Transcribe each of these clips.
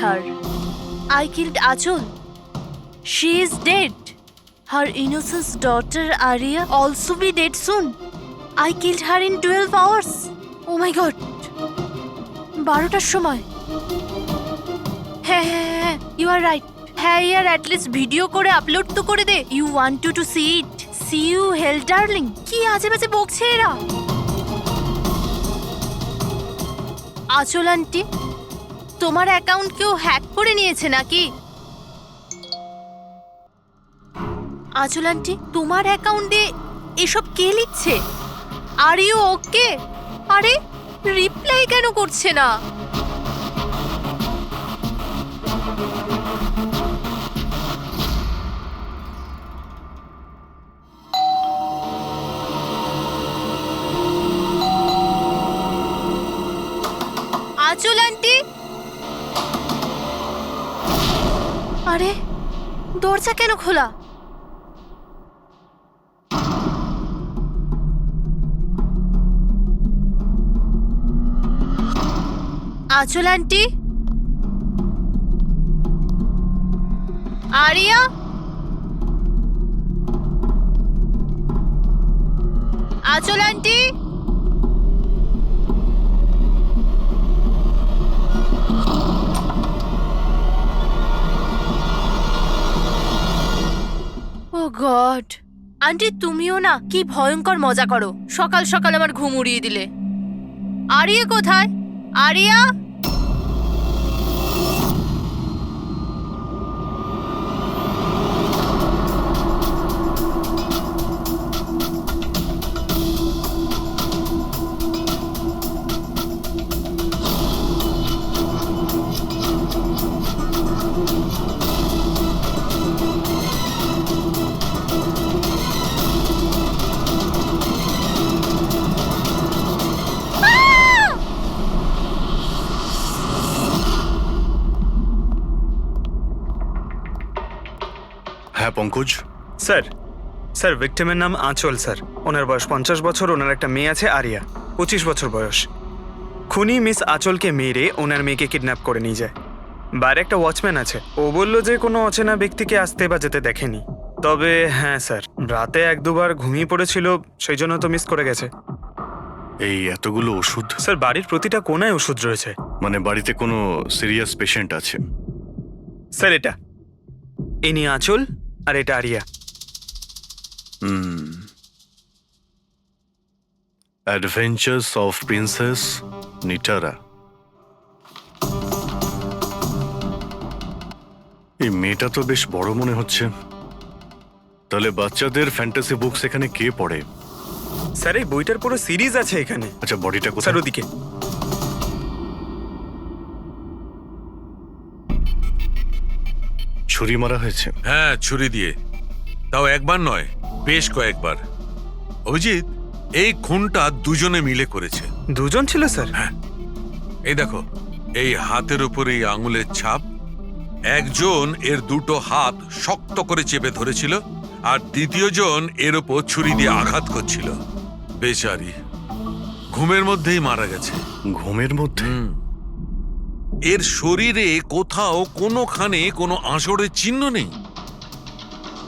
her. I killed Achol. She is dead. Her innocent daughter Arya also be dead soon. I killed her in 12 hours. Oh my god. 12টার সময়। হ্যাঁ, you are right. হ্যাঁ ইয়ার at least video করে upload তো করে দে। You want to see it. See you hell darling. কি আজে বাজে বকছে এরা। আঁচল আন্টি, তোমার অ্যাকাউন্ট কেউ হ্যাক করে নিয়েছে নাকি? আঁচল আন্টি, তোমার অ্যাকাউন্ট দিয়ে এসব কে লিখছে? Are you okay? আরে রিপ্লাই কেন করছে না? আঁচল আন্টি, আরে দরজা কেন খোলা? আঁচল আন্টি, আরিয়া, আঁচল আন্টি, ও গড, আন্টি তুমিও না কি ভয়ঙ্কর মজা করো। সকাল সকাল আমার ঘুম উড়িয়ে দিলে। আরিয়া কোথায়? আরিয়া, হ্যাঁ পঙ্কজ। স্যার ভিক্টিমের নাম আঁচল স্যার। ওনার বয়স 50 বছর। ওনার একটা মেয়ে আছে আরিয়া, 25 বছর বয়স। খুনি মিস আঁচলকে মেরে ওনার মেয়েকে কিডন্যাপ করে নিয়ে যায়। বাইরে একটা ওয়াচম্যান আছে, ও বললো যে কোনো অচেনা ব্যক্তিকে আসতে বা যেতে দেখেনি। তবে হ্যাঁ স্যার, রাতে 1-2 বার ঘুমিয়ে পড়েছিল, সেই জন্য তো মিস করে গেছে। এই এতগুলো ওষুধ? স্যার বাড়ির প্রতিটা কোনায় ওষুধ রয়েছে। মানে বাড়িতে কোনো সিরিয়াস পেশেন্ট আছে? স্যার এটা ইনি আঁচল আর এটা Aria. Adventures of princess Nitara. এই মেয়েটা তো বেশ বড় মনে হচ্ছে। তাহলে বাচ্চাদের ফ্যান্টাসি বুকস এখানে কে পড়ে? স্যার এই বইটার পুরো সিরিজ আছে এখানে। আচ্ছা বডিটা কোথায়? স্যার ওদিকে। ছুরি মারা হয়েছে? হ্যাঁ, ছুরি দিয়ে। তাও একবার নয়, বেশ কয়েকবার। অভিজিৎ, এই খুনটা দুজনে মিলে করেছে। দুজন ছিল স্যার? হ্যাঁ, এই দেখো, এই হাতের উপর এই আঙুলের ছাপ। একজন এর দুটো হাত শক্ত করে চেপে ধরেছিল, আর দ্বিতীয় জন এর উপর ছুরি দিয়ে আঘাত করছিল। বেচারি ঘুমের মধ্যেই মারা গেছে। ঘুমের মধ্যে? এর শরীরে কোথাও কোনোখানে কোনো আঁচড়ের চিহ্ন নেই।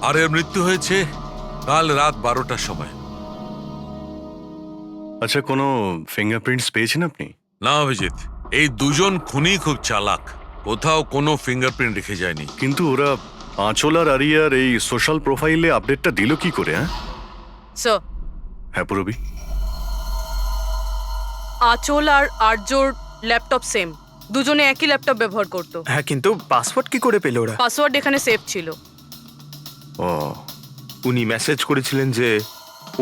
আর এর মৃত্যু হয়েছে কাল রাত 12টার সময়। আচ্ছা কোনো ফিঙ্গারপ্রিন্টস পেয়েছেন আপনি? না অভিজিৎ, এই দুজন খুনি খুব চালাক, কোথাও কোনো ফিঙ্গারপ্রিন্ট রেখে যায়নি। কিন্তু ওরা আঁচল আর আরিয়ার এই সোশ্যাল প্রোফাইলে আপডেটটা দিল কি করে? স্যার, হ্যাঁ পুরবি। আঁচল আর আর্যর ল্যাপটপ সেম, দুজনে একই ল্যাপটপ ব্যবহার করত। হ্যাঁ, কিন্তু পাসওয়ার্ড কি করে পেল ওরা? পাসওয়ার্ড এখানে সেভ ছিল। ও, উনি মেসেজ করেছিলেন যে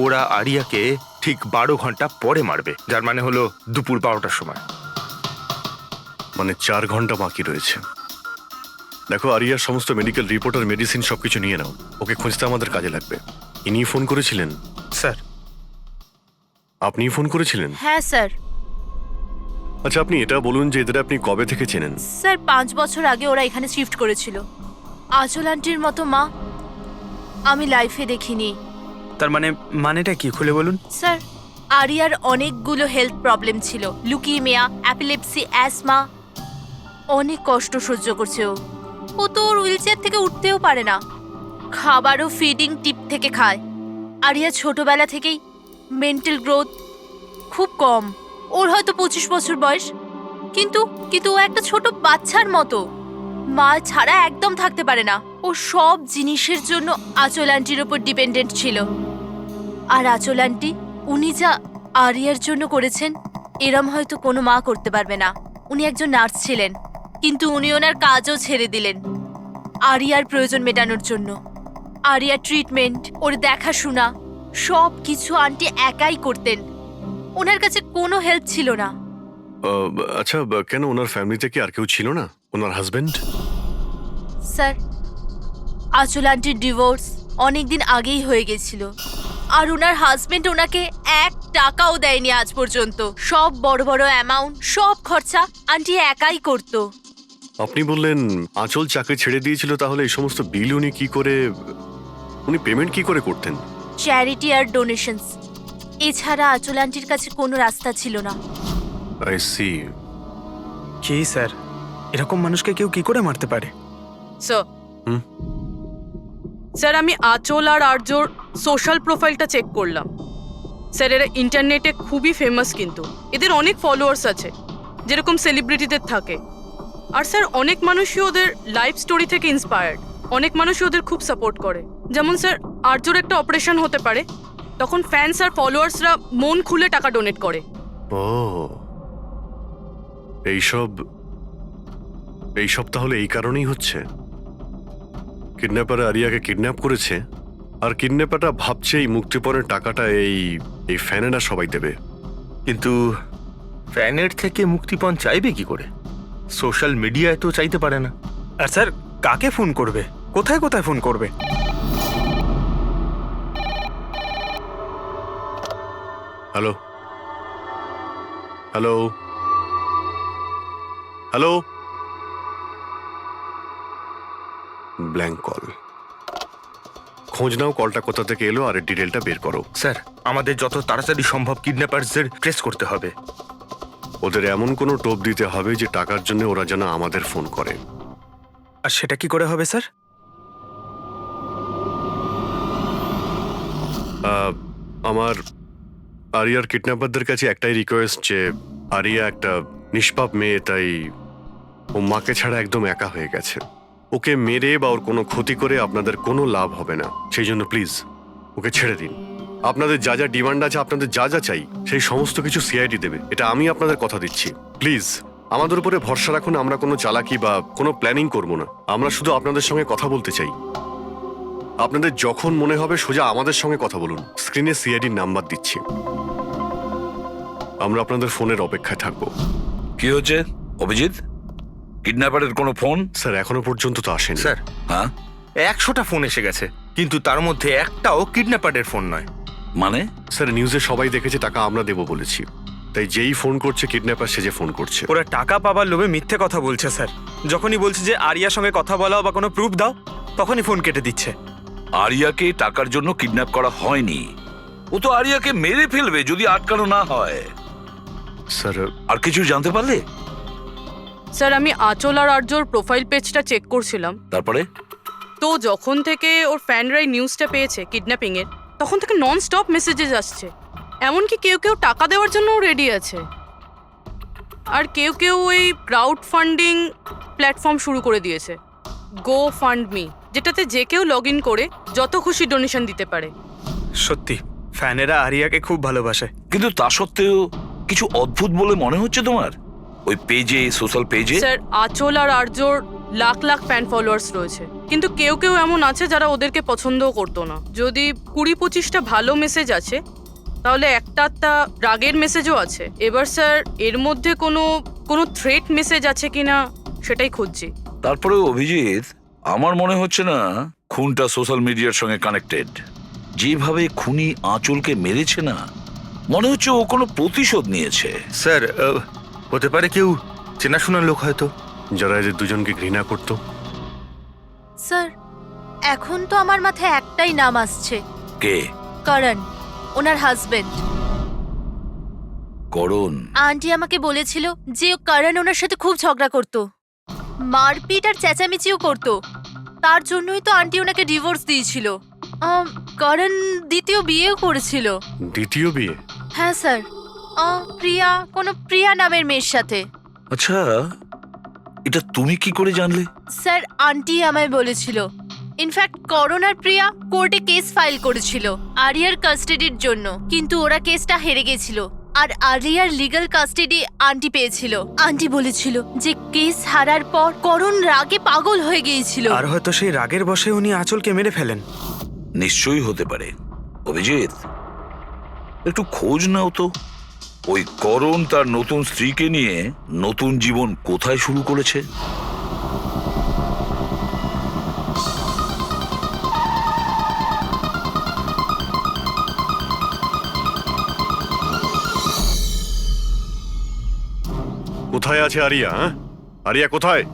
ওরা আরিয়াকে ঠিক 12 ঘন্টা পরে মারবে, যার মানে হলো দুপুর 12টার সময়। মানে 4 ঘন্টা বাকি রয়েছে। দেখো আরিয়ার সমস্ত মেডিকেল রিপোর্ট আর মেডিসিন সবকিছু নিয়ে নাও, ওকে খুঁজতে আমাদের কাজে লাগবে। ইনি ফোন করেছিলেন? স্যার আপনি ফোন করেছিলেন? হ্যাঁ স্যার। আচ্ছা আপনি এটা বলুন যে এদের আপনি কবে থেকে চেনেন? স্যার 5 বছর আগে ওরা এখানে শিফট করেছিল। আঁচল আন্টির মতো মা আমি লাইফে দেখিনি। তার মানেটা কি খুলে বলুন। স্যার আরিয়ার অনেকগুলো হেলথ প্রবলেম ছিল, লুকিমিয়া, অ্যাপিলেপসি, অ্যাসমা। অনেক কষ্ট সহ্য করছে ও তো ওর হুইল চেয়ার থেকে উঠতেও পারে না, খাবারও ফিডিং টিপ থেকে খায়। আরিয়া ছোটবেলা থেকেই মেন্টাল গ্রোথ খুব কম, ওর হয়তো 25 বছর বয়স, কিন্তু কিন্তু ও একটা ছোট বাচ্চার মতো, মা ছাড়া একদম থাকতে পারে না। ও সব জিনিসের জন্য আঁচল আন্টির ওপর ডিপেন্ডেন্ট ছিল। আর আঁচল আন্টি উনি যা আরিয়ার জন্য করেছেন এরম হয়তো কোনো মা করতে পারবে না। উনি একজন নার্স ছিলেন, কিন্তু উনি ওনার কাজও ছেড়ে দিলেন আরিয়ার প্রয়োজন মেটানোর জন্য। আরিয়ার ট্রিটমেন্ট, ওর দেখাশোনা সব কিছু আন্টি একাই করতেন, ওনার কাছে কোনো হেল্প ছিল না। আচ্ছা, কেন ওনার ফ্যামিলিতে কি আর কেউ ছিল না? ওনার হাজবেন্ড? স্যার, আঁচল আন্টির ডিভোর্স অনেকদিন আগেই হয়ে গেছিল, আর ওনার হাজবেন্ড ওনাকে 1 টাকাও দেয়নি আজ পর্যন্ত। সব বড় বড় অ্যামাউন্ট, সব খরচা আন্টি একাই করতো। আপনি বললেন আঁচল চাকরি ছেড়ে দিয়েছিল, তাহলে এই সমস্ত বিল উনি পেমেন্ট কি করে করতেন? চ্যারিটি আর ডোনেশনস, এছাড়া আঁচল আন্টির কাছে কোনো রাস্তা ছিল না। I C. কি স্যার, এরকম মানুষকে কেউ কি করে মারতে পারে? স্যার হুম? স্যার, আমি আঁচল আর আর্যর সোশ্যাল প্রোফাইলটা চেক করলাম। স্যার, এরা ইন্টারনেটে খুবই ফেমাস, কিন্তু এদের অনেক ফলোয়ার্স আছে যেরকম সেলিব্রিটিদের থাকে। আর স্যার, অনেক মানুষই ওদের লাইফ স্টোরি থেকে ইন্সপায়ার্ড, অনেক মানুষই ওদের খুব সাপোর্ট করে। যেমন স্যার, আর্যর একটা অপারেশন হতে পারে, তখন ফ্যান্স আর ফলোয়ার্সরা মন খুলে টাকা ডোনেট করে। ও, এইসব তাহলে এই কারণেই হচ্ছে। কিডন্যাপার আরিয়াকে কিডন্যাপ করেছে, আর কিডন্যাপারটা ভাবছে এই মুক্তিপণের টাকাটা এই ফ্যানেরা সবাই দেবে। কিন্তু ফ্যানের থেকে মুক্তিপণ চাইবে কি করে? সোশ্যাল মিডিয়ায় তো চাইতে পারে না। আর স্যার, কাকে ফোন করবে, কোথায় কোথায় ফোন করবে? Hello hello hello, blank call. খোঁজ নাও কলটা কোথা থেকে এলো আর এর ডিটেলটা বের করো। স্যার, আমাদের যত তাড়াতাড়ি সম্ভব কিডন্যাপারদের ট্রেস করতে হবে। ওদের এমন কোনো টোপ দিতে হবে যে টাকার জন্য ওরা যেন আমাদের ফোন করে। আর সেটা কি করে হবে স্যার? আমার আরিয়ার কিডন্যাপারদের কাছে একটাই রিকোয়েস্ট যে আরিয়া একটা নিষ্পাপ মেয়ে, তাই ও মাকে ছাড়া একদম একা হয়ে গেছে। ওকে মেরে বা ওর কোনো ক্ষতি করে আপনাদের কোনো লাভ হবে না, সেই জন্য প্লিজ ওকে ছেড়ে দিন। আপনাদের যা যা ডিমান্ড আছে, আপনাদের যা যা চাই, সেই সমস্ত কিছু সিআইডি দেবে, এটা আমি আপনাদের কথা দিচ্ছি। প্লিজ আমাদের উপরে ভরসা রাখুন, আমরা কোনো চালাকি বা কোনো প্ল্যানিং করব না। আমরা শুধু আপনাদের সঙ্গে কথা বলতে চাই। আপনাদের যখন মনে হবে সোজা আমাদের সঙ্গে কথা বলুন। স্ক্রিনে সিআইডির নাম্বার দিচ্ছি, আমরা আপনাদের ফোনের অপেক্ষায় থাকবো। কি হচ্ছে অভিজিৎ? কিডন্যাপারের কোনো ফোন? স্যার, এখনো পর্যন্ত তো আসেনি। স্যার, হ্যাঁ 100টা ফোন এসে গেছে, কিন্তু তার মধ্যে একটাও কিডন্যাপারের ফোন নয়। মানে? স্যার, নিউজে সবাই দেখেছে টাকা আমরা দেবো বলেছি, তাই যেই ফোন করছে কিডন্যাপার সেজে ফোন করছে। ওরা টাকা পাবার লোভে মিথ্যে কথা বলছে স্যার। যখনই বলছে যে আরিয়ার সঙ্গে কথা বলাও বা কোনো প্রুফ দাও, তখনই ফোন কেটে দিচ্ছে। আরিয়াকে টাকার জন্য কিডন্যাপ করা হয়নি, ও তো আরিয়াকে মেরে ফেলবে যদি আটকানো না হয়। স্যার, আর কিছু জানতে পারলে? স্যার, আমি আঁচল আর আর্যর প্রোফাইল পেজটা চেক করছিলাম, তারপরে? তো যখন থেকে ওর ফ্যানরাই নিউজটা পেয়েছে কিডন্যাপিংয়ের, তখন থেকে নন স্টপ মেসেজেস আসছে। এমনকি কেউ কেউ টাকা দেওয়ার জন্যও রেডি আছে, আর কেউ কেউ ওই ক্রাউড ফান্ডিং প্ল্যাটফর্ম শুরু করে দিয়েছে, গো ফান্ড মি, যেটাতে যে কেউ লগ ইন করে যত খুশি ডোনেশন দিতে পারে। সত্যি ফ্যানেরা আরিয়াকে খুব ভালোবাসে। কিন্তু তা সত্ত্বেও কিছু অদ্ভুত বলে মনে হচ্ছে তোমার ওই পেজে, সোশ্যাল পেজে? স্যার, আঁচল আর আর্যর লাখ লাখ ফ্যান ফলোয়ার্স রয়েছে, কিন্তু কেউ কেউ এমন আছে যারা ওদেরকে পছন্দও করতো না। যদি 20-25টা ভালো মেসেজ আছে, তাহলে একটা রাগের মেসেজও আছে। এবার স্যার, এর মধ্যে কোনো থ্রেট মেসেজ আছে কিনা সেটাই খুঁজছি। তারপরে অভিজিৎ, আমার মনে হচ্ছে না খুনটা সোশ্যাল মিডিয়ার সঙ্গে কানেক্টেড। যেভাবে খুনি আঁচলকে মেরেছে না, মনে হচ্ছে ও কোনো প্রতিশোধ নিয়েছে। স্যার, হতে পারে কেউ চেনাশোনার লোক হয়তো, যারা এদের দুজনকে ঘৃণা করতো। স্যার, এখন তো আমার মাথায় একটাই নাম আসছে, কে? করণ, ওনার হাজবেন্ড। করণ? আন্টি আমাকে বলেছিল যে করণ ওনার সাথে খুব ঝগড়া করতো, মারপিট আর চেঁচামেচিও করতো। তার জন্যই তো আন্টি ওনাকে ডিভোর্স দিয়েছিল। করণ দ্বিতীয় বিয়েও করেছিল। দ্বিতীয় বিয়ে? হ্যাঁ স্যার, প্রিয়া নামের মেয়ের সাথে। আচ্ছা, এটা তুমি কি করে জানলে? স্যার, আন্টি আমায় বলেছিল। ইনফ্যাক্ট করণ আর প্রিয়া কোর্টে কেস ফাইল করেছিল আরিয়ার কাস্টাডির জন্য, কিন্তু ওরা কেসটা হেরে গেছিল আর আরিয়ার লিগ্যাল কাস্টাডি আন্টি পেয়েছিল। আন্টি বলেছিল যে কেস হারার পর করণ রাগে পাগল হয়ে গিয়েছিল। আর হয়তো সেই রাগের বশে উনি আঁচলকে মেরে ফেলেন। নিশ্চয়ই হতে পারে। অভিজিৎ, একটু খোঁজ নাও তো, ওই করণ তার নতুন স্ত্রীকে নিয়ে নতুন জীবন কোথায় শুরু করেছে। কোথায় আছে আরিয়া? হ্যাঁ, আরিয়া কোথায়?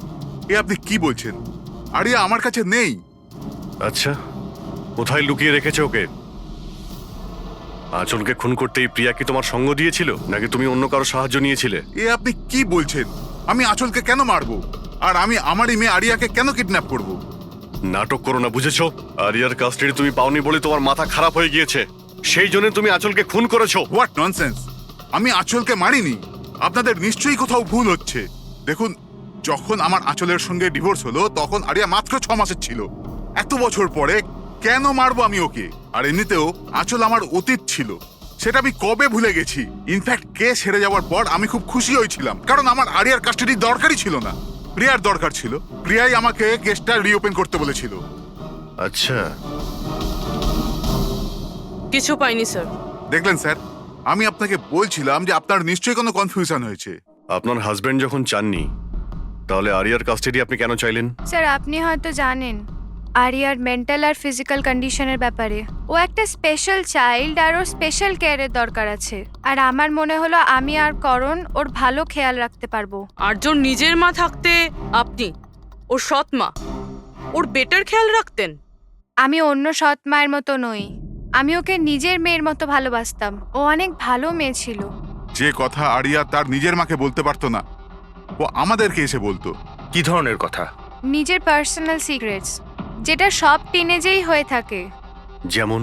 এ আপনি কি বলছেন? আরিয়া আমার কাছে নেই। আচ্ছা, কোথায় লুকিয়ে রেখেছে ওকে? আঁচলকে খুন করতেই প্রিয়া কি তোমার সঙ্গ দিয়েছিল, নাকি তুমি অন্য কারো সাহায্য নিয়েছিলে? এ আপনি কি বলছেন? আমি আঁচলকে কেন মারবো? আর আমি আমারই মেয়ে আরিয়াকে কেন কিডন্যাপ করব? নাটক করো না, বুঝেছো? আরিয়ার কাস্টাডি তুমি পাওনি বলে তোমার মাথা খারাপ হয়ে গিয়েছে, সেই জন্য তুমি আঁচলকে খুন করেছো। What nonsense! আমি আঁচলকে মারিনি। আপনাদের নিশ্চয়ই কোথাও ভুল হচ্ছে। দেখুন, যখন আমার আঁচলের সঙ্গে ডিভোর্স হলো তখন আরিয়া মাত্র 6 মাসের ছিল। এত বছর পরে কেন মারবো আমি ওকে? আর এমনিতেও আঁচল আমার অতীত ছিল, সেটা আমি কবে ভুলে গেছি। ইনফ্যাক্ট কেস হেরে যাওয়ার পর আমি খুব খুশি হয়েছিলাম, কারণ আমার আরিয়ার কাস্টাডি দরকারই ছিল না, প্রিয়ার দরকার ছিল। প্রিয়াই আমাকে কেসটা রিওপেন করতে বলেছিল। আচ্ছা, কিছু পাইনি স্যার। দেখলেন স্যার, আমি আপনাকে বলছিলাম যে আপনার নিশ্চয়ই কোনো কনফিউশন হয়েছে। আপনার হাজবেন্ড যখন চাননি, তাহলে আরিয়ার কাস্টাডি আপনি কেন চাইলেন? স্যার, আপনি হয়তো জানেন আরিয়ার মেন্টাল আর ফিজিক্যাল কন্ডিশনের ব্যাপারে। ও একটা স্পেশাল চাইল্ড আর ওর স্পেশাল কেয়ারের দরকার আছে। আর আমার মনে হলো আমি আর করণ ওর ভালো খেয়াল রাখতে পারবো। আর্যর নিজের মা থাকতে আপনি ওর সৎ মা, ওর বেটার খেয়াল রাখতেন। আমি অন্য সৎ মায়ের মতো নই, আমি ওকে নিজের মেয়ের মতো ভালোবাসতাম। ও অনেক ভালো মেয়ে ছিল। যে কথা আরিয়া তার নিজের মাকে বলতে পারতো না, ও আমাদেরকে এসে বলতো। কি ধরনের কথা? নিজের পার্সোনাল সিক্রেটস, যেটা সব টিনেজেই হয়ে থাকে। যেমন?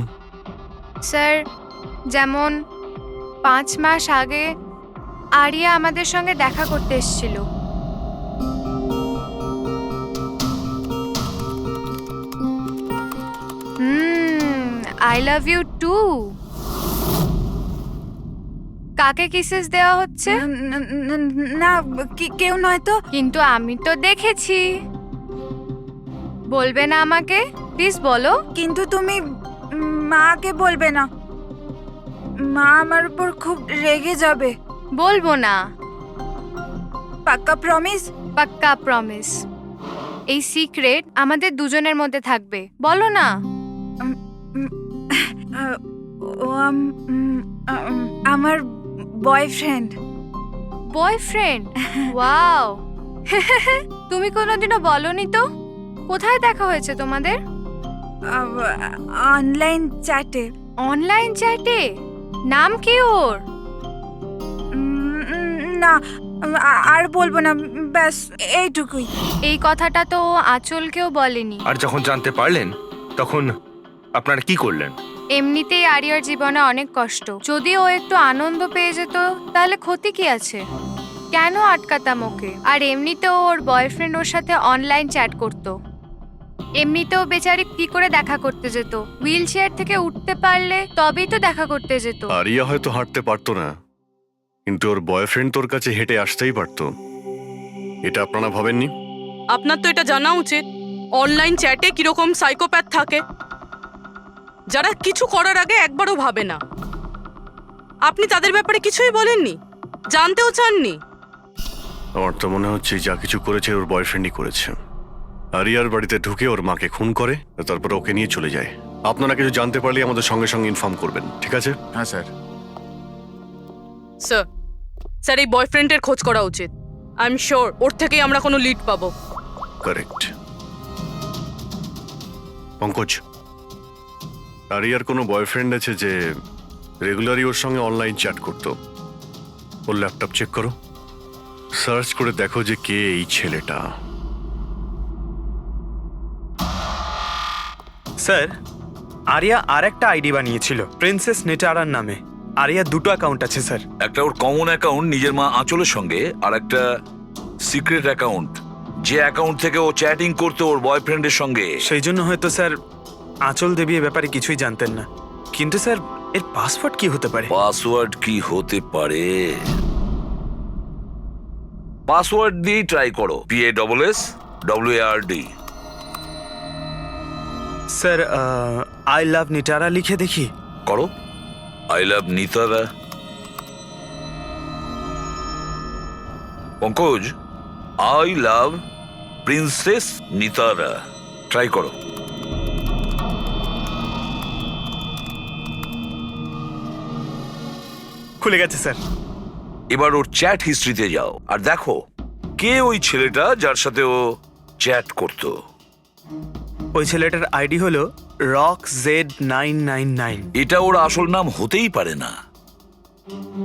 স্যার, যেমন 5 মাস আগে আরিয়া আমাদের সঙ্গে দেখা করতে এসেছিল। I love you too. কাকে কিসেস দেওয়া হচ্ছে? না, কেউ নয় তো। কিন্তু আমি তো দেখেছি। বলবে না আমাকে? প্লিজ বলো। কিন্তু তুমি মাকে বলবে না, মা আমার উপর খুব রেগে যাবে। বলবো না। পাক্কা প্রমিস? পাক্কা প্রমিস। এই সিক্রেট আমাদের দুজনের মধ্যে থাকবে। বলো না। ও আমার বয়ফ্রেন্ড। বয়ফ্রেন্ড? ওয়াও। তুমি কোনোদিনও বলনি তো। কোথায় দেখা হয়েছে তোমাদের? অনলাইন চ্যাটে। অনলাইন চ্যাটে? নাম কি ওর? না, আর বলবো না, ব্যাস এইটুকুই। এই কথাটা তো ও আঁচলকেও বলেনি। আর যখন জানতে পারলেন তখন আপনারা কি করলেন? এমনিতেই আরিয়ার জীবনে অনেক কষ্ট, যদি ও একটু আনন্দ পেয়ে যেত তাহলে ক্ষতি কি আছে? কেন আটকাতাম ওকে? আর এমনিতেও ওর বয়ফ্রেন্ড ওর সাথে অনলাইন চ্যাট করতো। এমনিতেও বেচারি কি করে দেখা করতে যেত? হুইল চেয়ার থেকে উঠতে পারলে তবেই তো দেখা করতে যেত। আরিয়া হয়তো হাঁটতে পারতো না, কিন্তু ওর বয়ফ্রেন্ড তোর কাছে হেঁটে আসতেই পারতো। এটা আপনারা ভাবেননি? আপনার তো এটা জানা উচিত অনলাইন চ্যাটে কিরকম সাইকোপ্যাথ থাকে, যারা কিছু করার আগে একবারও ভাবে না। আপনি তাদের ব্যাপারে কিছুই বলেননি, জানতেও চাননি। আমার তো মনে হচ্ছে যা কিছু করেছে ওর বয়ফ্রেন্ডই করেছে। আরিয়ার বাড়িতে ঢুকে ওর মাকে খুন করে, তারপর ওকে নিয়ে চলে যায়। আপনারা কিছু জানতে পারলে আমাদের সঙ্গে সঙ্গে ইনফর্ম করবেন, ঠিক আছে? হ্যাঁ স্যার। স্যার, স্যার এই বয়ফ্রেন্ডের খোঁজ করা উচিত। আই এম শিওর ওর থেকেই আমরা কোনো লিড পাবো। কারেক্ট। পঙ্কজ, আরিয়ার কোনো বয়ফ্রেন্ড আছে যে রেগুলারই ওর সঙ্গে অনলাইন চ্যাট করতো? ওর ল্যাপটপ চেক করো, সার্চ করে দেখো যে কে এই ছেলেটা। স্যার আরিয়া আর একটা আইডি বানিয়েছিল প্রিন্সেস নিটারার নামে। আরিয়ার দুটো অ্যাকাউন্ট আছে স্যার। একটা ওর কমন অ্যাকাউন্ট নিজের মা আঁচলের সঙ্গে, আর একটা সিক্রেট অ্যাকাউন্ট, যে অ্যাকাউন্ট থেকে ও চ্যাটিং করতো ওর বয়ফ্রেন্ডের সঙ্গে। সেই জন্য হয়তো স্যার আঁচল দেবী এ ব্যাপারে কিছুই জানতেন না। কিন্তু স্যার এর পাসওয়ার্ড কি হতে পারে? পাসওয়ার্ড কি হতে পারে? পাসওয়ার্ড দিয়ে ট্রাই করো, PASSWARD। Sir I love Nitara লিখে দেখি। করো, I love Nitara. Pankaj, I love princess Nitara, try করো। খুলে গেছে স্যার। এবার ওর চ্যাট হিস্ট্রিতে যাও আর দেখো কে ওই ছেলেটা যার সাথে ও চ্যাট করতো। ওই ছেলেটার আইডি হলো RockZ999। এটা ওর আসল নাম হতেই পারে না।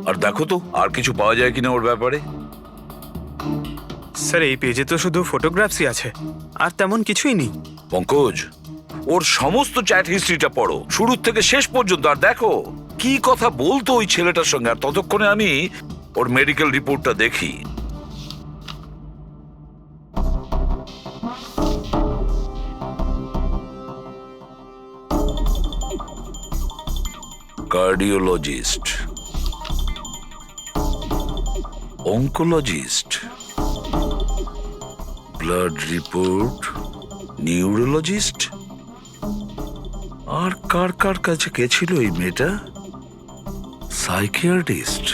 আর দেখো তো আর কিছু পাওয়া যায় কিনা ওর ব্যাপারে। স্যার এই পেজে তো শুধু ফটোগ্রাফসই আছে, আর তেমন কিছুই নেই। পঙ্কজ, ওর সমস্ত চ্যাট হিস্ট্রিটা পড়ো শুরু থেকে শেষ পর্যন্ত, আর দেখো কি কথা বলতো ওই ছেলেটার সঙ্গে। আর ততক্ষণে আমি ওর মেডিকেল রিপোর্টটা দেখি। Cardiologist, oncologist, blood report, neurologist. আর কার কার কাছে গেছিল এই মেয়েটা? Psychiatrist,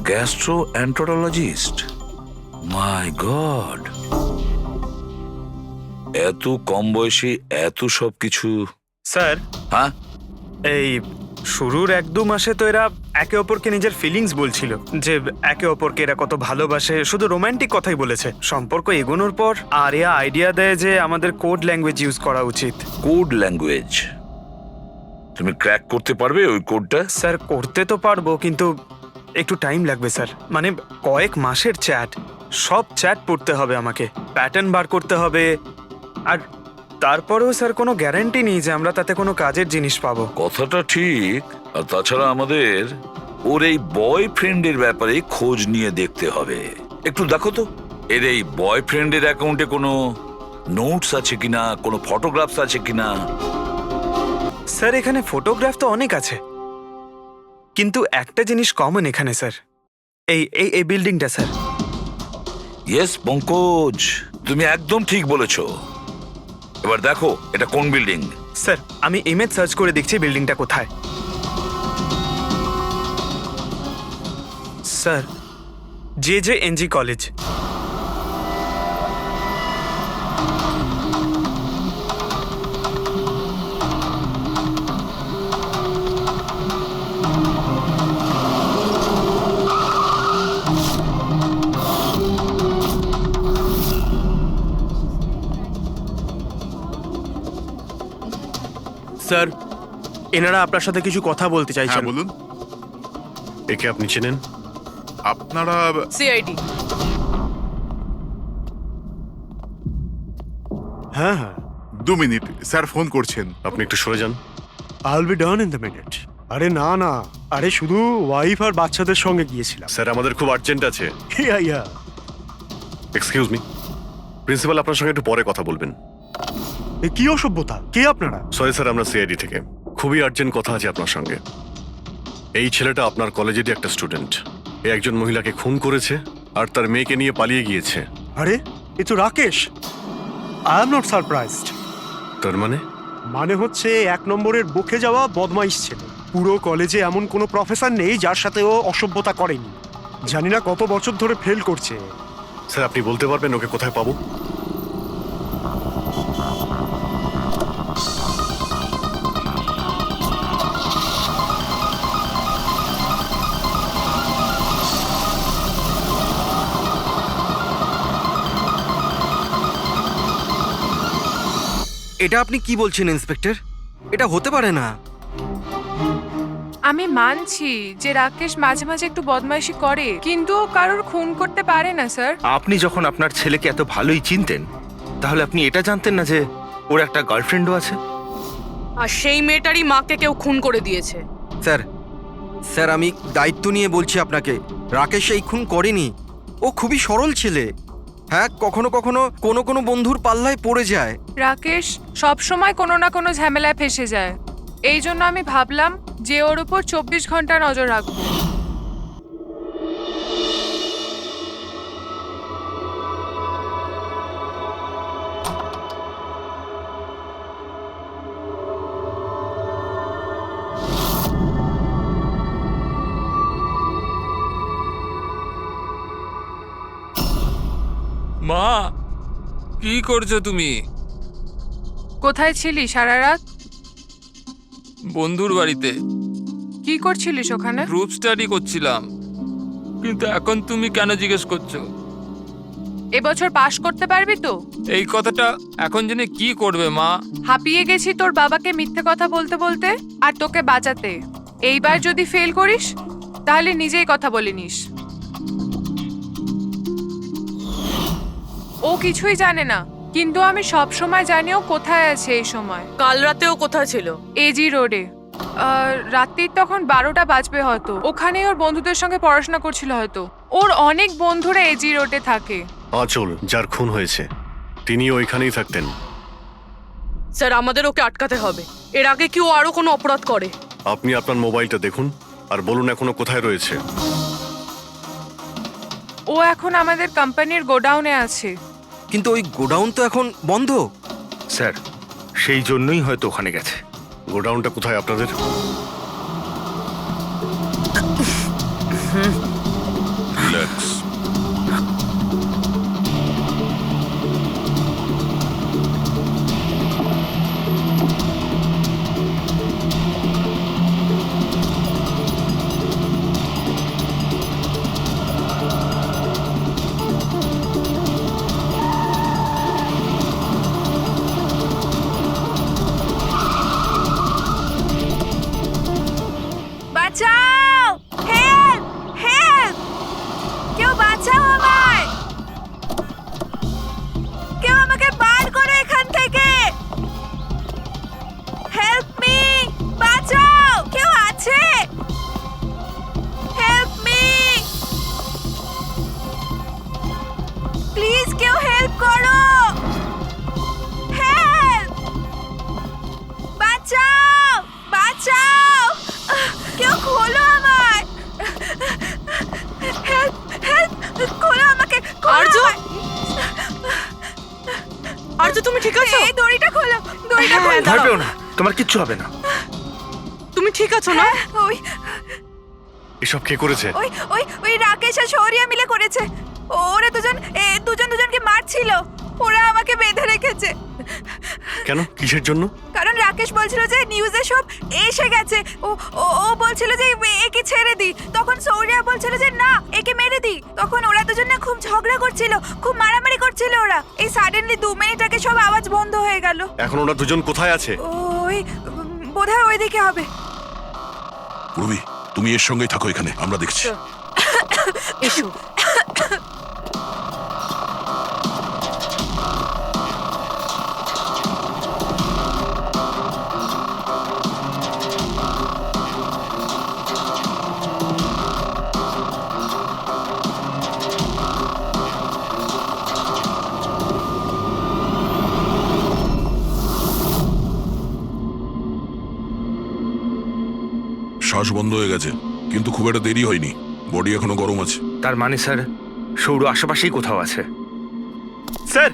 gastroenterologist. মাই গড, এত কম বয়সে এত সব কিছু। স্যার হ্যাঁ, এই শুরুর 1-2 মাসে তো এরা একে অপরকে নিজের ফিলিংস বলছিল, যে একে অপরকে এরা কত ভালোবাসে, শুধু রোমান্টিক কথাই বলেছে। সম্পর্ক এগোনোর পর আরিয়া আইডিয়া দেয় যে আমাদের কোড ল্যাঙ্গুয়েজ ইউজ করা উচিত। Code language? তুমি ক্র্যাক করতে পারবে ওই কোডটা? স্যার করতে তো পারবো, কিন্তু একটু টাইম লাগবে স্যার। মানে কয়েক মাসের চ্যাট, সব চ্যাট পড়তে হবে আমাকে, প্যাটার্ন বার করতে হবে। আর তারপরেও স্যার কোনো গ্যারান্টি নেই যে আমরা তাতে কোনো কাজের জিনিস পাবো। কথাটা ঠিক। আর তাছাড়া আমাদের ওর এই বয়ফ্রেন্ডের ব্যাপারে খোঁজ নিয়ে দেখতে হবে। একটু দেখো তো এর এই বয়ফ্রেন্ডের অ্যাকাউন্টে কোনো নোটস আছে কিনা, কোনো ফটোগ্রাফস আছে কিনা। স্যার এখানে ফটোগ্রাফ তো অনেক আছে, কিন্তু একটা জিনিস কমন এখানে স্যার, এই এই এই বিল্ডিংটা স্যার। ইয়েস পঙ্কজ, তুমি একদম ঠিক বলেছো। এবার দেখো এটা কোন বিল্ডিং। স্যার আমি ইমেজ সার্চ করে দেখছি বিল্ডিংটা কোথায়। Sir JJNG college. স্যার এনারা আপনার সাথে কিছু কথা বলতে চাইছেন। হ্যাঁ বলুন। একে আপনি চেনেন? আপনারা CID। হ্যাঁ হ্যাঁ, 2 মিনিট, স্যার ফোন করছেন। আপনি একটু সরে যান। I will be done in the minute. আরে না না, আরে শুধু ওয়াইফ আর বাচ্চাদের সঙ্গে গিয়েছিলাম। স্যার আমাদের খুব আর্জেন্ট আছে। ইয়া ইয়া। এক্সকিউজ মি, প্রিন্সিপাল আপনার সঙ্গে একটু পরে কথা বলবেন। এ কি অসভ্যতা? কে আপনারা? সরি স্যার, আমরা CID থেকে। খুবই আর্জেন্ট কথা আছে আপনার সঙ্গে। এই ছেলেটা আপনার কলেজেরই একটা স্টুডেন্ট। এ একজন মহিলাকে খুন করেছে আর তার মেয়েকে নিয়ে পালিয়ে গিয়েছে। আরে এ তো Rakesh. I am not surprised. তার মানে হচ্ছে 1 নম্বরের বকে যাওয়া বদমাইশ ছেলে। পুরো কলেজে এমন কোনো প্রফেসর নেই যার সাথে ও অসভ্যতা করেনি। জানি না কত বছর ধরে ফেল করছে। স্যার আপনি বলতে পারবেন ওকে কোথায় পাবো? এটা আপনি কি বলছেন ইন্সপেক্টর? এটা হতে পারে না। আমি মানছি যে রাকেশ মাঝে মাঝে একটু বদমাইশি করে, কিন্তু ও কারোর খুন করতে পারে না স্যার। আপনি যখন আপনার ছেলেকে এত ভালোই চিনতেন, তাহলে আপনি এটা জানতেন না যে ওর একটা গার্লফ্রেন্ডও আছে? আর সেই মেয়েটারই মাকে কেউ খুন করে দিয়েছে। স্যার স্যার আমি দায়িত্ব নিয়ে বলছি আপনাকে, রাকেশ এই খুন করেনি। ও খুবই সরল ছেলে। হ্যাঁ, কখনো কখনো কোনো বন্ধুর পাল্লায় পড়ে যায়। রাকেশ সব সময় কোনো না কোনো ঝামেলায় ফেসে যায়। এই জন্য আমি ভাবলাম যে ওর উপর 24 ঘন্টা নজর রাখবো। মা, কি করছো তুমি? কোথায় ছিলি সারা রাত? বন্ধুর বাড়িতে কি করছিলিস ওখানে? গ্রুপ স্টাডি করছিলাম। কিন্তু এখন তুমি কেন জিজ্ঞেস করছো? এবছর পাশ করতে পারবি তো? এই কথাটা এখন জেনে কি করবে মা? হাঁপিয়ে গেছি তোর বাবাকে মিথ্যে কথা বলতে বলতে আর তোকে বাঁচাতে। এইবার যদি ফেল করিস তাহলে নিজেই কথা বলে নিস। ও কিছুই জানে না, কিন্তু আমি সব সময় জানি ও কোথায় আছে এই সময়। কাল রাতেও কোথায় ছিল? এজি রোডে। রাত্রির তখন 12টা বাজবে হয়তো। ওখানে ওর বন্ধুদের সঙ্গে পড়াশোনা করছিল হয়তো। ওর অনেক বন্ধুরা এজি রোডে থাকে। আঁচল যার খুন হয়েছে তিনি ওইখানেই থাকতেন। স্যার আমাদের ওকে আটকাতে হবে। এর আগে কি ও আরো কোনো অপরাধ করে? আপনি আপনার মোবাইলটা দেখুন আর বলুন এখনো কোথায় রয়েছে। ও এখন আমাদের কোম্পানির গোডাউনে আছে। কিন্তু ওই গোডাউন তো এখন বন্ধ। স্যার সেই জন্যই হয়তো ওখানে গেছে। গোডাউনটা কোথায় আপনাদের? রিল্যাক্স। বাঁচাও! হেল্প! হেল্প! কেউ বাঁচাও আমায়! কেউ আমাকে বার করো এখান থেকে! Help me! বাঁচাও! কেউ আছে? Help me! প্লিজ কেউ হেল্প করো! হেল্প! বাঁচাও! বাঁচাও! কেউ খোলো আমায়! হেল্প! হেল্প! খোলো আমাকে! আরজু! আরজু তুমি ঠিক আছো? এই দড়িটা খোলো! দড়িটা খোলো! ভয় পেও না, তোমার কিচ্ছু হবে না। তুমি ঠিক আছো না? ওই এসব কে করেছে? ওই ওই ওই রাকেশ আর শৌরিয়া মিলে করেছে। ওরা দুজনকে মারছিল। ওরা আমাকে বেঁধে রেখেছে। কেন? কিসের জন্য? কারণ রাকেশ বলছিল যে নিউজে সব এসে গেছে। ও ও ও বলছিল যে একে ছেড়ে দি। তখন শৌরিয়া বলছিল যে না, একে মেরে দি। তখন ওরা দুজনে খুব ঝগড়া করছিল, খুব মারামারি করছিল ওরা। এই সাডেনলি 2 মিনিট আগে সব আওয়াজ বন্ধ হয়ে গেল। এখন ওরা দুজন কোথায় আছে? ওই বোধহয় ওইদিকে হবে। পূর্বী, তুমি এর সঙ্গেই থাকো এখানে, আমরা দেখছি। এসো। শ্বাস বন্ধ হয়ে গেছে, কিন্তু খুব একটা দেরি হয়নি। বডি এখনো গরম আছে। তার মানে স্যার সৌর আশেপাশেই কোথাও আছে। স্যার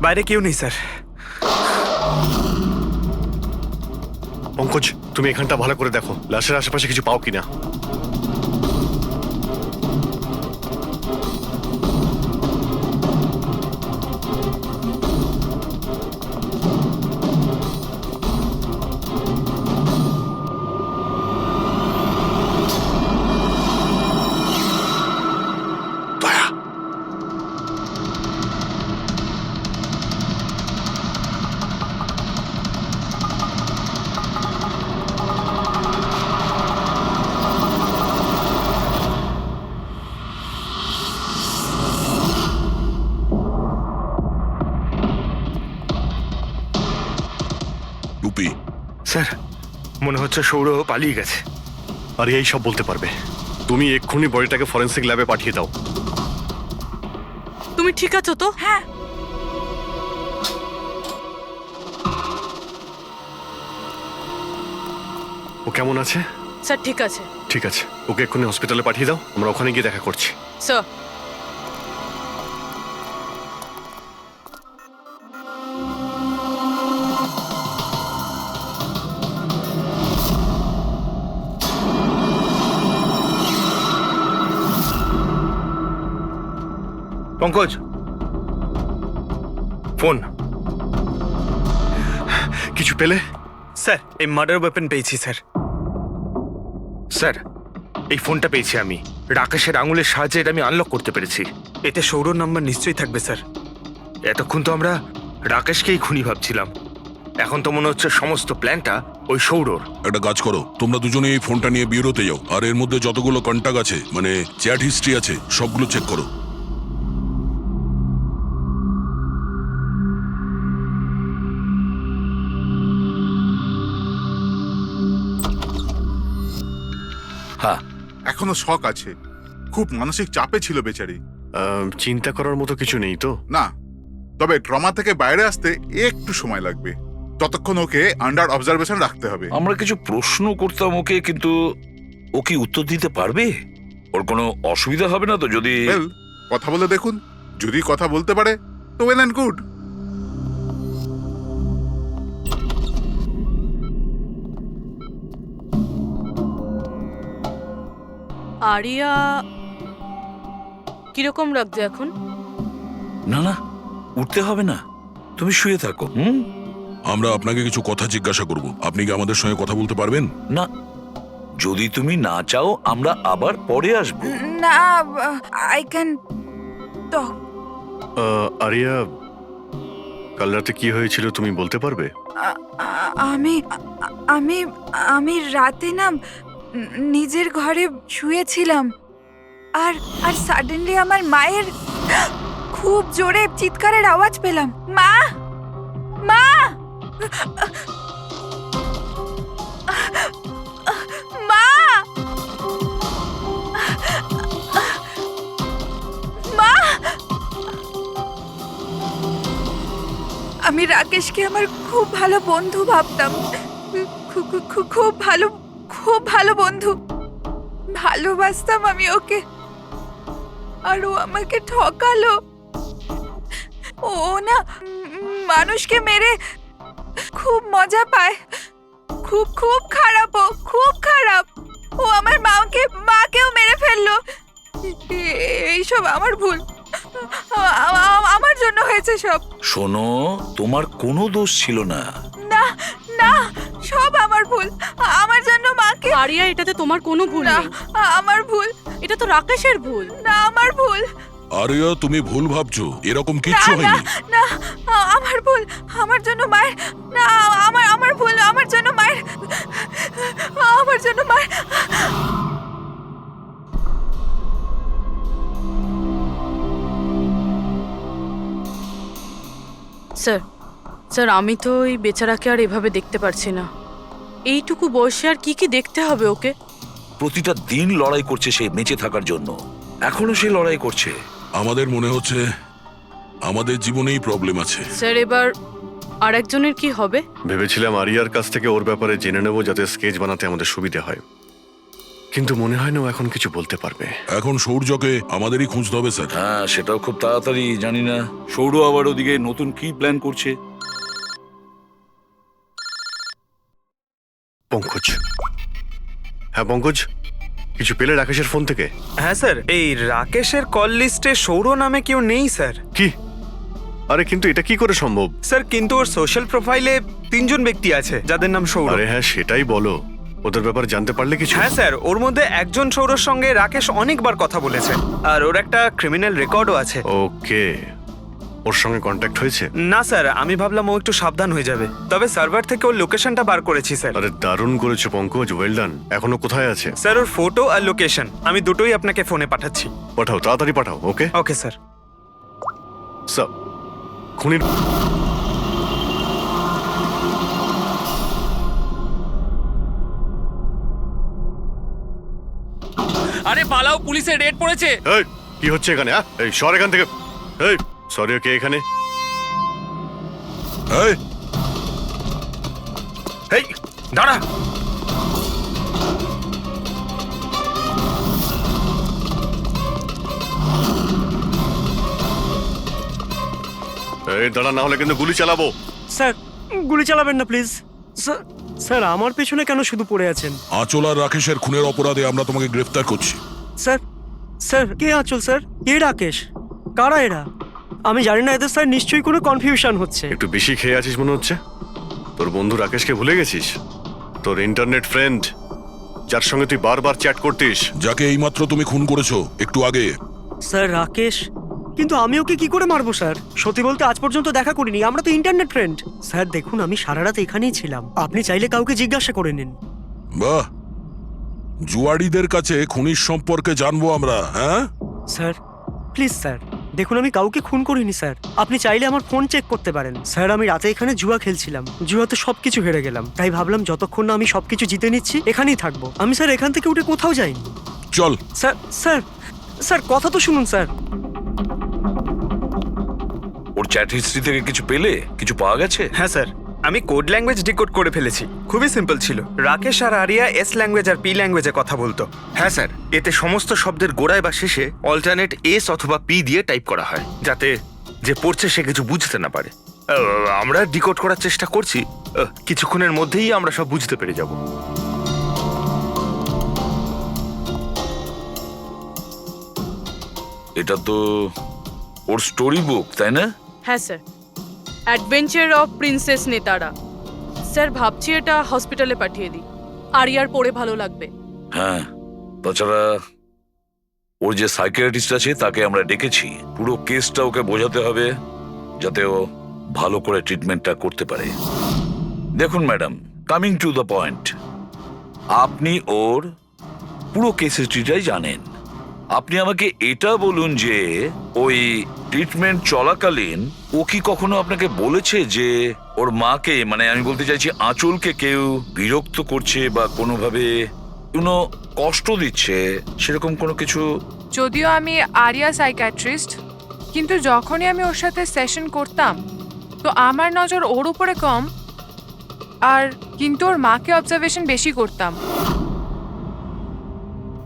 বাইরে কেউ নেই স্যার। পঙ্কজ, তুমি এখানটা ভালো করে দেখো, লাশের আশেপাশে কিছু পাও কিনা। মনে হচ্ছে সৌর পালিয়ে গেছে। আরিয়া এই সব বলতে পারবে। তুমি এক্ষুনি বডিটাকে ফরেন্সিক ল্যাবে পাঠিয়ে দাও। তুমি ঠিক আছো তো? হ্যাঁ। ও কেমন আছে? স্যার ঠিক আছে। ঠিক আছে, ওকে এক্ষুনি হসপিটালে পাঠিয়ে দাও, আমরা ওখানে গিয়ে দেখা করছি। Sir Pankaj, phone. কিছু পেলে? স্যার এই মার্ডার ওয়েপন পেয়েছি স্যার। স্যার, এই ফোনটা পেয়েছি আমি। রাকেশের আঙুলের সাহায্যে এটা আমি আনলক করতে পেরেছি। এতে সৌরর নাম্বার নিশ্চয়ই থাকবে স্যার। এতক্ষণ তো আমরা রাকেশকেই খুনি ভাবছিলাম, এখন তো মনে হচ্ছে সমস্ত প্ল্যানটা ওই সৌরর। একটা কাজ করো, তোমরা দুজনে এই ফোনটা নিয়ে বিউরোতে যাও, আর এর মধ্যে যতগুলো কন্টাক্ট আছে, মানে চ্যাট হিস্ট্রি আছে, সবগুলো চেক করো। হ্যাঁ, এখনো শক আছে, খুব মানসিক চাপে ছিল বেচারি। চিন্তা করার মতো কিছু নেই তো? না, তবে ট্রমা থেকে বাইরে আসতে একটু সময় লাগবে। ততক্ষণ ওকে আন্ডার অবজারভেশন রাখতে হবে। আমরা কিছু প্রশ্ন করতাম ওকে, কিন্তু ও কি উত্তর দিতে পারবে? ওর কোনো অসুবিধা হবে না তো যদি? Well, কথা বলে দেখুন, যদি কথা বলতে পারে তো ওয়েল অ্যান্ড গুড। আরিয়া কিরকম লাগছে এখন? না না, উঠতে হবে না, তুমি শুয়ে থাকো। আমরা আপনাকে কিছু কথা জিজ্ঞাসা করব, আপনি কি আমাদের সঙ্গে কথা বলতে পারবেন? না, যদি তুমি না চাও আমরা আবার পরে আসবো। না, আই ক্যান টক। আরিয়া, কাল রাতে কি হয়েছিল তুমি বলতে পারবে? আমি আমি আমি রাতে না নিজের ঘরে শুয়েছিলাম, আর আর সাডেনলি আমার মায়ের খুব জোরে চিৎকারের আওয়াজ পেলাম। মা, মা, মা, মা। আমি রাকেশকে আমার খুব ভালো বন্ধু ভাবতাম, খুব ভালো বন্ধু ভালোবাসতাম আমি ওকে, আর ও আমাকে ঠকালো। ও না মানুষকে মেরে খুব মজা পায়, খুব খারাপ, ও খুব খারাপ। ও আমার মাকেও মেরে ফেললো। এইসব আমার ভুল, আমার জন্য হয়েছে সব। শোনো, তোমার কোনো দোষ ছিল না। না না, সব আমার ভুল, আমার জন্য মাকে। আরিয়া, এটাতে তোমার কোনো ভুল না, নেই। আমার ভুল। এটা তো রাকেশের ভুল। না, আমার ভুল। আরিয়া, তুমি ভুল ভাবছো, এরকম কিচ্ছু না হয়নি। না, আমার ভুল, আমার জন্য মায়ের। না, আমার ভুল, আমার জন্য মায়ের, আমার জন্য মায়ের। স্যার স্যার, আমি তো এই বেচারাকে আর এভাবে দেখতে পারছি না। এইটুকু বয়সে আর কি কি দেখতে হবে ওকে? প্রতিটা দিন লড়াই করছে সে বেঁচে থাকার জন্য, এখনো সে লড়াই করছে। আমাদের মনে হচ্ছে আমাদের জীবনেই প্রবলেম আছে। স্যার, এবার আর একজনের কি হবে? ভেবেছিলাম আরিয়ার কাছ থেকে ওর ব্যাপারে জেনে নেবো, যাতে স্কেচ বানাতে আমাদের সুবিধা হয়, কিন্তু মনে হয় না ও এখন কিছু বলতে পারবে। এখন সৌর্যকে আমাদেরই খুঁজতে হবে স্যার। হ্যাঁ, সেটাও খুব তাড়াতাড়ি। জানি না সৌর আবার ওদিকে নতুন কি প্ল্যান করছে। পঙ্কজ। হ্যাঁ পঙ্কজ, কিছু পেলে রাকেশের ফোন থেকে? হ্যাঁ স্যার, এই রাকেশের কল লিস্টে সৌর নামে কেউ নেই স্যার। কি? আরে কিন্তু এটা কি করে সম্ভব? স্যার, কিন্তু ওর সোশ্যাল প্রোফাইলে 3 জন ব্যক্তি আছে যাদের নাম সৌর। আরে হ্যাঁ, সেটাই বলো, ওদের ব্যাপারে জানতে পারলে কিছু? হ্যাঁ স্যার, ওর মধ্যে একজন সৌরর সঙ্গে রাকেশ অনেকবার কথা বলেছে, আর ওর একটা ক্রিমিনাল রেকর্ডও আছে। ওকে, ওর সঙ্গে কন্ট্যাক্ট হয়েছে? না স্যার, আমি ভাবলাম ও একটু সাবধান হয়ে যাবে, তবে সার্ভার থেকে ওর লোকেশনটা বার করেছি স্যার। আরে দারুণ করেছো পঙ্কজ, ওয়েল ডান। এখনো কোথায় আছে? স্যার, ওর ফটো আর লোকেশন আমি দুটোই আপনাকে ফোনে পাঠাচ্ছি। পাঠাও, তাড়াতাড়ি পাঠাও। ওকে ওকে স্যার। স্যার, খুনির আরে পালাও, পুলিশের রেড পড়েছে। এই কি হচ্ছে এখানে? এই সর এখান থেকে। এই সরি, কে এখানে? এই, এই দাঁড়া। এই দাঁড়া, না হলে কিন্তু গুলি চালাবো। স্যার গুলি চালাবেন না প্লিজ। স্যার আমার পেছনে কেন শুধু পড়ে আছেন? আঁচল আর রাকেশের খুনের অপরাধে আমরা তোমাকে গ্রেফতার করছি। স্যার স্যার কে আঁচল স্যার? কে রাকেশ? কারা এরা? আমি জানি না এদের স্যার, নিশ্চয়ই কোনো কনফিউশন হচ্ছে। একটু বেশি খেয়ে আছিস মনে হচ্ছে। তোর বন্ধু রাকেশকে ভুলে গেছিস? তোর ইন্টারনেট ফ্রেন্ড, যার সঙ্গে তুই বারবার চ্যাট করতিস। যাকে এইমাত্র তুমি খুন করেছো একটু আগে। স্যার রাকেশ? কিন্তু আমি ওকে কি করে মারবো স্যার? সত্যি বলতে আজ পর্যন্ত দেখা করিনি, আমরা তো ইন্টারনেট ফ্রেন্ড। স্যার দেখুন, আমি সারা রাত এখানেই ছিলাম, আপনি চাইলে কাউকে জিজ্ঞাসা করে নিন। বাহ, জুয়াড়িদের কাছে খুনির সম্পর্কে জানবো আমরা। হ্যাঁ স্যার প্লিজ স্যার, দেখুন আমি কাউকে খুন করিনি স্যার, আপনি চাইলে আমার ফোন চেক করতে পারেন। স্যার আমি রাতে এখানে জুয়া খেলছিলাম, জুয়াতে সবকিছু হেরে গেলাম, তাই ভাবলাম যতক্ষণ না আমি সবকিছু জিতে নিচ্ছি এখানেই থাকবো। আমি স্যার এখান থেকে উঠে কোথাও যাইনি। চল। স্যার স্যার স্যার কথা তো শুনুন স্যার। ওর চ্যাট হিস্ট্রি থেকে কিছু পেলে? কিছু পাওয়া গেছে? হ্যাঁ স্যার, আমি কোড ল্যাঙ্গুয়েজ ডিকোড করে ফেলেছি। খুবই সিম্পল ছিল। রাকেশ আর আরিয়া এস ল্যাঙ্গুয়েজ আর পি ল্যাঙ্গুয়েজে কথা বলতো। হ্যাঁ স্যার, এতে সমস্ত শব্দের গোড়ায় বা শেষে অল্টারনেট এস অথবা পি দিয়ে টাইপ করা হয়, যাতে যে পড়ছে সে কিছু বুঝতে না পারে। আমরা ডিকোড করার চেষ্টা করছি, কিছুক্ষণের মধ্যেই আমরা সব বুঝতে পেরে যাব। এটা তো ওর স্টোরি বুক, তাই না? হ্যাঁ স্যার, অ্যাডভেঞ্চার অফ প্রিন্সেস নেতারা। স্যার ভাবছি এটা হসপিটালে পাঠিয়ে দিই, আরিয়ার পড়ে ভালো লাগবে। হ্যাঁ, তাছাড়া ওর যে সাইকিয়াট্রিস্ট আছে তাকে আমরা ডেকেছি। পুরো কেসটা ওকে বোঝাতে হবে, যাতে ও ভালো করে ট্রিটমেন্টটা করতে পারে। দেখুন madam, coming to the point, আপনি ওর পুরো কেস হিস্ট্রিটাই জানেন। আপনি আমাকে এটা বলুন যে ওই ট্রিটমেন্ট চলাকালীন ও কি কখনো আপনাকে বলেছে যে ওর মাকে, মানে আমি বলতে চাইছি আঁচলকে, কেউ বিরক্ত করছে বা কোনোভাবে কোনো কষ্ট দিচ্ছে, সেরকম কোনো কিছু? যদিও আমি আরিয়া সাইকিয়াট্রিস্ট, কিন্তু যখনই আমি ওর সাথে সেশন করতাম তো আমার নজর ওর উপরে কম, আর কিন্তু ওর মাকে অবজারভেশন বেশি করতাম।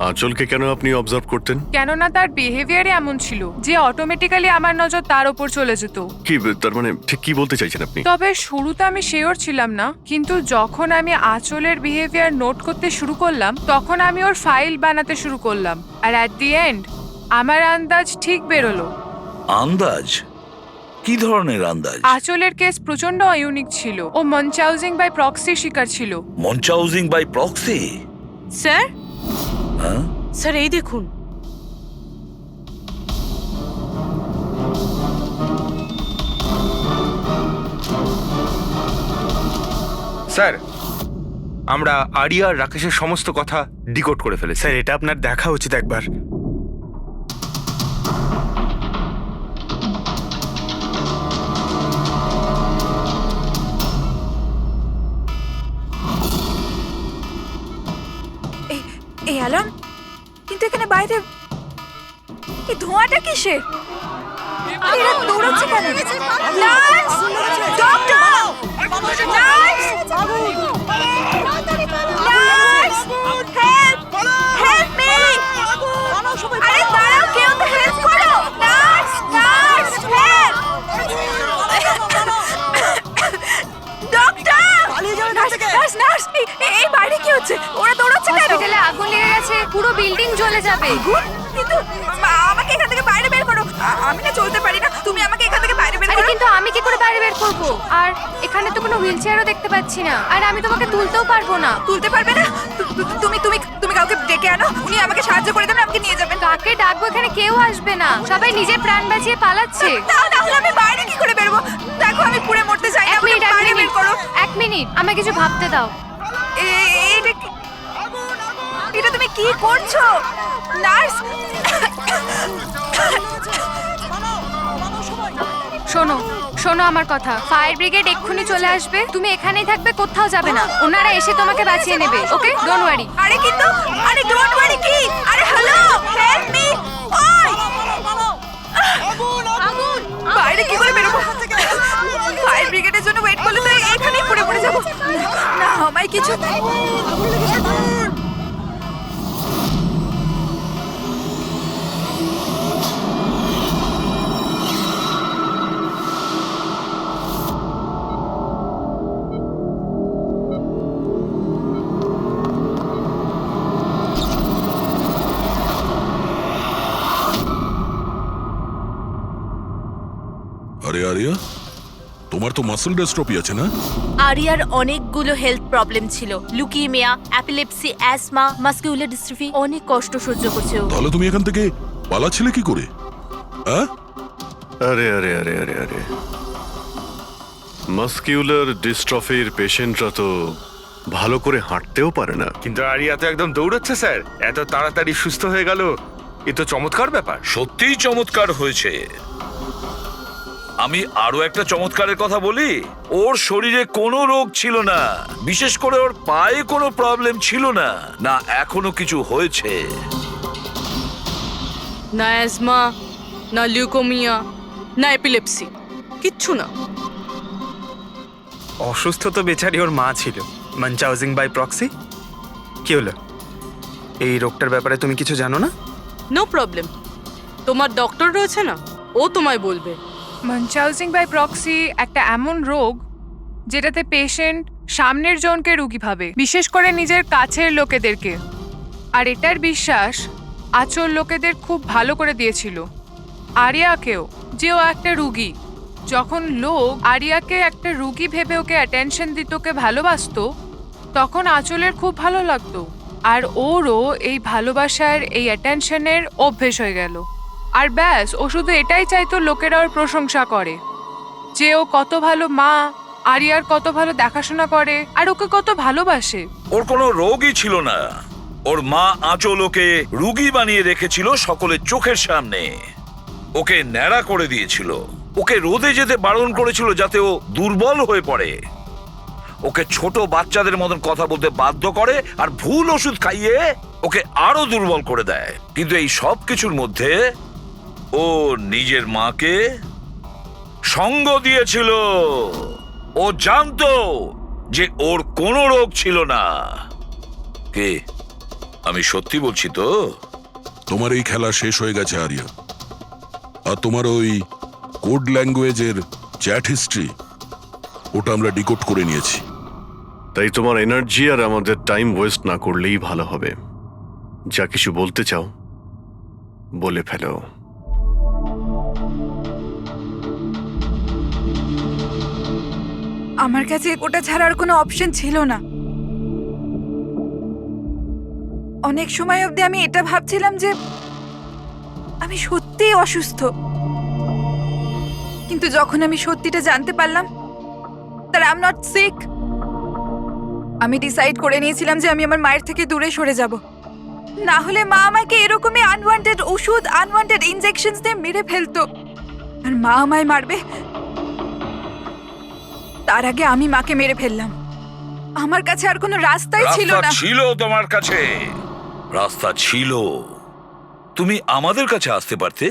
আঁচলকে কেন আপনি অবজার্ভ করতেন? কেননা তার বিহেভিয়ারে এমন ছিল যে অটোমেটিক্যালি আমার নজর তার উপর চলে যেত। কি তার মানে ঠিক কি বলতে চাইছেন আপনি? তবে শুরুতে আমি শিওর ছিলাম না, কিন্তু যখন আমি আঁচলের বিহেভিয়ার নোট করতে শুরু করলাম তখন আমি ওর ফাইল বানাতে শুরু করলাম, আর অ্যাট দি এন্ড আমার আন্দাজ ঠিক বেরোলো। আন্দাজ? কি ধরনের আন্দাজ? আঁচলের কেস প্রচন্ড ইউনিক ছিল। ও মনচাউজিং বাই প্রক্সি শিকার ছিল। মনচাউজিং বাই প্রক্সি? স্যার, হ্যাঁ স্যার এই দেখুন। স্যার, আমরা আরিয়া আর রাকেশের সমস্ত কথা ডিকোড করে ফেলেছি। স্যার এটা আপনার দেখা উচিত একবার। এই অ্যালার্ম, কিন্তু এখানে বাইরে এই ধোঁয়াটা কিসের? এরা দৌড়াচ্ছে কেন? Nurse! Doctor! Nurse! Nurse! Help! Help me! আরে দাঁড়াও, কেউ তো হেল্প করো! Nurse! Nurse! Help! Doctor! Nurse! Nurse! এই বাইরে কি হচ্ছে? ওরা দৌড়াচ্ছে কেন? হসপিটালে আগুন লেগে গেছে, পুরো বিল্ডিং জ্বলে যাবে। আগুন? কিন্তু আমাকে এখান থেকে বাইরে বের করো। আমি না চলতে পারি না, তুমি আমাকে এখান থেকে বাইরে বের আরে করো। কিন্তু আমি কি করে বাইরে বের করব? আর এখানে তো কোনো হুইল চেয়ারও দেখতে পাচ্ছি না, আর আমি তোমাকে তুলতেও পারবো না। তুলতে পারবে না? তুমি তুমি তুমি কাউকে ডেকে আনো, উনি আমাকে সাহায্য করে দেবেন, আমাকে নিয়ে যাবেন। কাকে ডাকবো? এখানে কেউ আসবে না, সবাই নিজের প্রাণ বাঁচিয়ে পালাচ্ছে। তাহলে আমি বাইরে কি করে বেরোবো? দেখো আমি পুড়ে মরতে চাই না, আমাকে বাইরে বের করো। এক মিনিট, আমাকে কিছু ভাবতে দাও। এটা তুমি কি করছো নার্স? শোনো শোনো আমার কথা, ফায়ার ব্রিগেড এক্ষুনি চলে আসবে, তুমি এখানেই থাকবে, কোথাও যাবে না, ওনারা এসে তোমাকে বাঁচিয়ে নেবে, ওকে? Don't worry. আরে কিন্তু আরে ডোন্ট ওয়ারি কি? আরে হ্যালো, হেল্প মি! ওই আগুন! বাইরে কি করে বেরোবো? ফায়ার ব্রিগেডের জন্য ওয়েট করলে তো এখানেই পড়ে যাবো। না আমায় কিছু আরে আরিয়া, তোমার তো মাসল ডিস্ট্রফি আছে না? আরিয়ার অনেকগুলো হেলথ প্রবলেম ছিল, লুকিমিয়া, অ্যাপিলেপসি, অ্যাসমা, মাসকুলার ডিস্ট্রফি, অনেক কষ্ট সহ্য করছে ও। তাহলে তুমি এখান থেকে পালাচ্ছিলে কি করে? হ্যাঁ, আরে আরে আরে আরে আরে মাসকিউলার ডিস্ট্রফির পেশেন্টরা তো ভালো করে হাঁটতেও পারে না। কিন্তু আরিয়া তো একদম দৌড়চ্ছে স্যার, এত তাড়াতাড়ি সুস্থ হয়ে গেল, এ তো চমৎকার ব্যাপার। সত্যিই চমৎকার হয়েছে। আমি আরো একটা চমৎকারের কথা বলি, ওর শরীরে কোনো রোগ ছিল না, বিশেষ করে ওর পায়ে কোনো প্রবলেম ছিল না, না এখনো কিছু হয়েছে। না অ্যাজমা, না লিউকোমিয়া, না এপিলেপসি, কিচ্ছু না। অসুস্থ তো বেচারি ওর মা ছিল, মানচাউজিং বাই প্রক্সি। কি হলো, এই রোগটার ব্যাপারে তুমি কিছু জানো না? নো প্রবলেম, তোমার ডক্টর রয়েছে না, ও তোমায় বলবে। মানচাউজিং বাই প্রক্সি একটা এমন রোগ যেটাতে পেশেন্ট সামনের জনকে রোগী ভাবে, বিশেষ করে নিজের কাছের লোকেদেরকে। আর এটার বিশ্বাস আচল লোকেদের খুব ভালো করে দিয়েছিল আরিয়াকেও, যে ও একটা রুগী। যখন লোক আরিয়াকে একটা রুগী ভেবে ওকে অ্যাটেনশন দিত, ওকে ভালোবাসতো, তখন আচলের খুব ভালো লাগতো। আর ওরও এই ভালোবাসার, এই অ্যাটেনশনের অভ্যেস হয়ে গেল। আর ব্যাস, ও শুধু এটাই চাইতো লোকেরা ওর প্রশংসা করে, যে ও কত ভালো মা, আরিয়ার কত ভালো দেখাশোনা করে, আর ওকে কত ভালোবাসে। ওর কোনো রোগই ছিল না, ওর মা আঁচল ওকে রুগী বানিয়ে রেখেছিল সকলের চোখের সামনে। ওকে ন্যাড়া করে দিয়েছিল, ওকে রোদে যেতে বারণ করেছিল যাতে ও দুর্বল হয়ে পড়ে, ওকে ছোট বাচ্চাদের মতন কথা বলতে বাধ্য করে, আর ভুল ওষুধ খাইয়ে ওকে আরো দুর্বল করে দেয়। কিন্তু এই সব কিছুর মধ্যে ও নিজের মাকে সঙ্গ দিয়েছিল। ও জানতো যে ওর কোনো রোগ ছিল না। কে, আমি সত্যি বলছি তো? তোমার এই খেলা শেষ হয়ে গেছে আরিয়া। আর তোমার ওই কোড ল্যাঙ্গুয়েজের চ্যাট হিস্ট্রি, ওটা আমরা ডিকোড করে নিয়েছি। তাই তোমার এনার্জি আর আমাদের টাইম ওয়েস্ট না করলেই ভালো হবে। যা কিছু বলতে চাও বলে ফেলো। আমার কাছে ওটা ছাড়ার কোনো অপশন ছিল না। অনেক সময় অবধি আমি এটা ভাবছিলাম যে আমি সত্যিই অসুস্থ, কিন্তু যখন আমি সত্যিটা জানতে পারলাম that I'm not sick, আমি ডিসাইড করে নিয়েছিলাম যে আমি আমার মায়ের থেকে দূরে সরে যাব। না হলে মা আমাকে এরকমই আনওয়ান্টেড ওষুধ, আনওয়ান্টেড ইনজেকশনস দিয়ে মেরে ফেলতো। আর মা আমায় মারবে তার আগে আমি মাকে মেরে ফেললাম। আমার কাছে আর কোনো রাস্তাই ছিল রাস্তা না। ছিল তোমার কাছে, রাস্তা ছিল। তুমি আমাদের কাছে আসতে পারতে,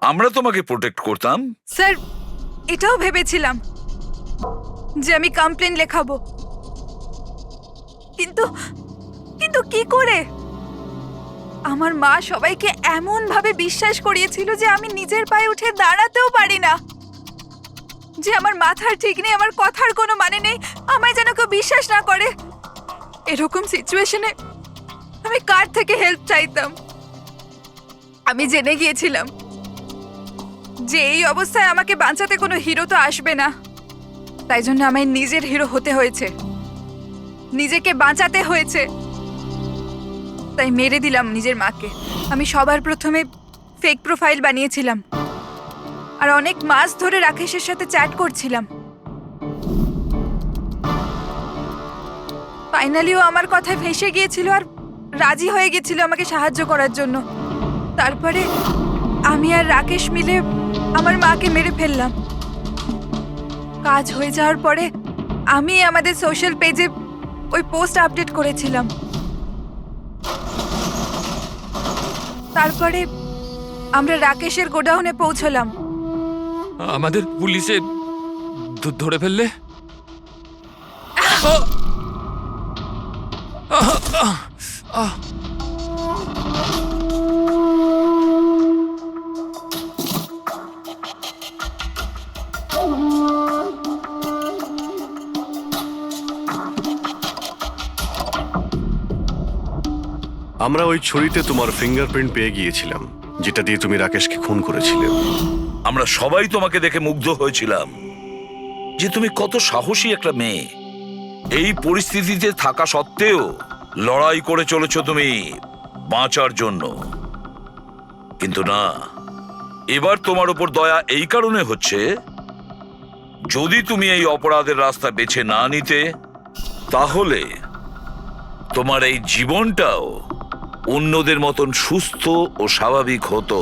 আমরা তোমাকে প্রোটেক্ট করতাম। স্যার, এটাও ভেবেছিলাম যে আমি কমপ্লেন লেখাবো, কিন্তু কিন্তু কি করে? আমার মা সবাইকে এমন ভাবে বিশ্বাস করিয়েছিল যে আমি নিজের পায়ে উঠে দাঁড়াতেও পারি না, যে আমার মাথার ঠিক নেই, আমার কথার কোনো মানে নেই, আমায় যেন কেউ বিশ্বাস না করে। এরকম সিচুয়েশনে আমি কার থেকে হেল্প চাইতাম? আমি জেনে গিয়েছিলাম যে এই অবস্থায় আমাকে বাঁচাতে কোনো হিরো তো আসবে না, তাই জন্য আমায় নিজের হিরো হতে হয়েছে, নিজেকে বাঁচাতে হয়েছে। তাই মেরে দিলাম নিজের মাকে। আমি সবার প্রথমে ফেক প্রোফাইল বানিয়েছিলাম, আর অনেক মাস ধরে রাকেশের সাথে চ্যাট করছিলাম। ফাইনালি ও আমার কথায় ফেঁসে গিয়েছিল আর রাজি হয়ে গেছিল আমাকে সাহায্য করার জন্য। তারপরে আমি আর রাকেশ মিলে আমার মাকে মেরে ফেললাম। কাজ হয়ে যাওয়ার পরে আমি আমাদের সোশ্যাল পেজে ওই পোস্ট আপডেট করেছিলাম। তারপরে আমরা রাকেশের গোডাউনে পৌঁছলাম। আমাদের পুলিশে ধরে ফেললে? আমরা ওই ছুরিতে তোমার ফিঙ্গারপ্রিন্ট পেয়ে গিয়েছিলাম, যেটা দিয়ে তুমি রাকেশকে খুন করেছিলে। আমরা সবাই তোমাকে দেখে মুগ্ধ হয়েছিলাম যে তুমি কত সাহসী একটা মেয়ে। এই পরিস্থিতিতে থাকা সত্ত্বেও লড়াই করে চলেছো তুমি বাঁচার জন্য। কিন্তু না, এবার তোমার উপর দয়া এই কারণে হচ্ছে, যদি তুমি এই অপরাধের রাস্তা বেছে না নিতে, তাহলে তোমার এই জীবনটাও অন্যদের মতন সুস্থ ও স্বাভাবিক হতো।